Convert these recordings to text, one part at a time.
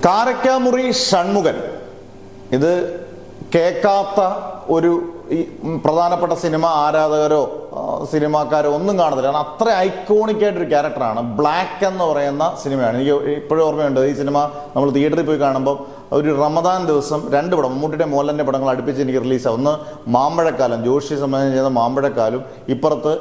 കാരക്കാമുറി ഷൺമുഖൻ ഇത് കേൾക്കാത്ത ഒരു പ്രധാനപ്പെട്ട സിനിമ ആരാധകരോ സിനിമാക്കാരോ ഒന്നും കാണത്തില്ല. കാരണം അത്ര ഐക്കോണിക് ആയിട്ടൊരു ക്യാരക്ടറാണ്. ബ്ലാക്ക് എന്ന് പറയുന്ന സിനിമയാണ്. എനിക്ക് ഇപ്പോഴും ഓർമ്മയുണ്ട്. ഈ സിനിമ നമ്മൾ തിയേറ്ററിൽ പോയി കാണുമ്പോൾ ഒരു റമദാൻ ദിവസം 2 പടം, മമ്മൂട്ടിയുടെ മോഹൻലാലിൻ്റെ പടങ്ങൾ അടുപ്പിച്ച് എനിക്ക് റിലീസാണ്. ഒന്ന് മാമ്പഴക്കാലം, ജോഷി സംവിധാനം ചെയ്ത മാമ്പഴക്കാലും, ഇപ്പുറത്ത്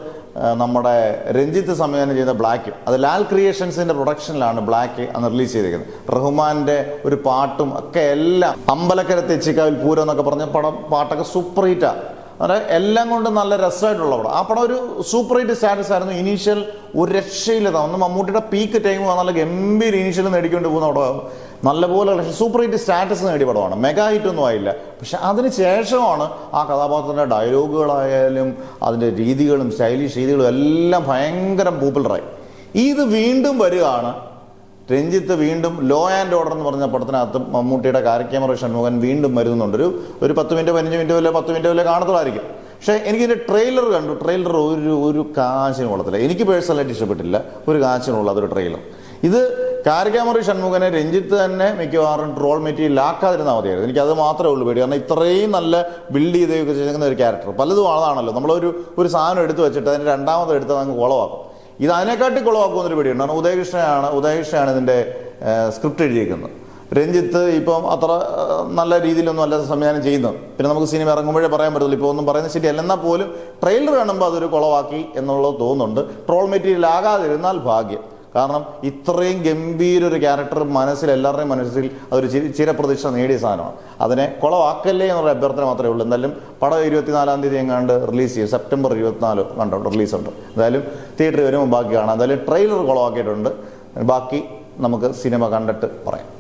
നമ്മുടെ രഞ്ജിത്ത് സംവിധാനം ചെയ്ത ബ്ലാക്കും. അത് ലാൽ ക്രിയേഷൻസിൻ്റെ പ്രൊഡക്ഷനിലാണ് ബ്ലാക്ക് അന്ന് റിലീസ് ചെയ്തിരിക്കുന്നത്. റഹ്മാൻ്റെ ഒരു പാട്ടും ഒക്കെ എല്ലാം, അമ്പലക്കര തെച്ചിക്കാവിൽ പൂരം എന്നൊക്കെ പറഞ്ഞ പാട്ടൊക്കെ സൂപ്പർ ഹിറ്റാണ്. അതായത് എല്ലാം കൊണ്ട് നല്ല രസമായിട്ടുള്ള പടം. ആ പടം ഒരു സൂപ്പർ ഹിറ്റ് സ്റ്റാറ്റസ് ആയിരുന്നു. ഇനീഷ്യൽ ഒരു രക്ഷയില്ലാത്ത, ഒന്ന് മമ്മൂട്ടിയുടെ പീക്ക് ടൈം നല്ല ഗംഭീര ഇനീഷ്യൽ നേടിക്കൊണ്ട് പോകുന്ന പടം, നല്ലപോലെ സൂപ്പർ ഹിറ്റ് സ്റ്റാറ്റസ് നേടിയ പടമാണ്. മെഗാ ഹിറ്റ് ഒന്നും ആയില്ല. പക്ഷെ അതിന് ശേഷമാണ് ആ കഥാപാത്രത്തിൻ്റെ ഡയലോഗുകളായാലും അതിൻ്റെ രീതികളും സ്റ്റൈലിഷ് രീതികളും എല്ലാം ഭയങ്കര പോപ്പുലറായി. ഇത് വീണ്ടും വരികയാണ്. രഞ്ജിത്ത് വീണ്ടും ലോ ആൻഡ് ഓർഡർ എന്ന് പറഞ്ഞ പടത്തിനകത്ത് മമ്മൂട്ടിയുടെ കാരക്കാമുറി ഷൺമുഖൻ വീണ്ടും വരുന്നുണ്ട്. ഒരു 10 മിനിറ്റ് 15 മിനിറ്റ് വല്ല 10 മിനിറ്റ് വല്ല കാണത്തുള്ളായിരിക്കും. പക്ഷേ എനിക്കിതിൻ്റെ ട്രെയിലർ കണ്ടു. ട്രെയിലർ ഒരു കാശിനും കൊള്ളത്തില്ല. എനിക്ക് പേഴ്സണലായിട്ട് ഇഷ്ടപ്പെട്ടില്ല. ഒരു കാശിനുള്ള അതൊരു ട്രെയിലർ. ഇത് കാരക്കാമുറി ഷൺമുഖനെ രഞ്ജിത്ത് തന്നെ മിക്കവാറും ട്രോൾ മെറ്റീരിയൽ ആക്കാതിരുന്നാൽ മതിയായിരുന്നു. എനിക്കത് മാത്രമേ ഉള്ളൂ പേടി. കാരണം ഇത്രയും നല്ല ബിൽഡ് ചെയ്തൊക്കെ ചെയ്യുന്ന ഒരു ക്യാരക്ടർ. പലതും ആണല്ലോ, നമ്മളൊരു സാധനം എടുത്ത് വെച്ചിട്ട് അതിന് രണ്ടാമത് എടുത്ത് അങ്ങ് കുളവാക്കും. ഇത് അതിനെക്കാട്ടി കുളവാക്കുമെന്നൊരു പേടിയുണ്ട്. കാരണം ഉദയകൃഷ്ണയാണ് ഇതിൻ്റെ സ്ക്രിപ്റ്റ് എഴുതിയിരിക്കുന്നത്. രഞ്ജിത്ത് ഇപ്പം അത്ര നല്ല രീതിയിലൊന്നും അല്ല സംവിധാനം ചെയ്യുന്നത്. പിന്നെ നമുക്ക് സിനിമ ഇറങ്ങുമ്പോഴേ പറയാൻ പറ്റത്തില്ല. ഇപ്പോൾ ഒന്നും പറയുന്നത് ശരിയല്ല. എന്നാൽ പോലും ട്രെയിലർ കാണുമ്പോൾ അതൊരു കുളവാക്കി എന്നുള്ളത് തോന്നുന്നുണ്ട്. ട്രോൾ മെറ്റീരിയൽ ആകാതിരുന്നാൽ ഭാഗ്യം. കാരണം ഇത്രയും ഗംഭീര ഒരു ക്യാരക്ടർ എല്ലാവരുടെയും മനസ്സിൽ അതൊരു ചിരപ്രതീക്ഷ നേടിയ സാധനമാണ്. അതിനെ കുളവാക്കല്ലേ എന്നുള്ള അഭ്യർത്ഥന മാത്രമേ ഉള്ളൂ. എന്തായാലും പടം 24-ാം തീയതി എങ്ങാണ്ട് റിലീസ് ചെയ്യും. സെപ്റ്റംബർ 24 കണ്ടോ റിലീസുണ്ട്. എന്തായാലും തിയേറ്ററിൽ വരുമ്പോൾ ബാക്കി കാണാം. എന്തായാലും ട്രെയിലർ കുളവാക്കിയിട്ടുണ്ട്. ബാക്കി നമുക്ക് സിനിമ കണ്ടിട്ട് പറയാം.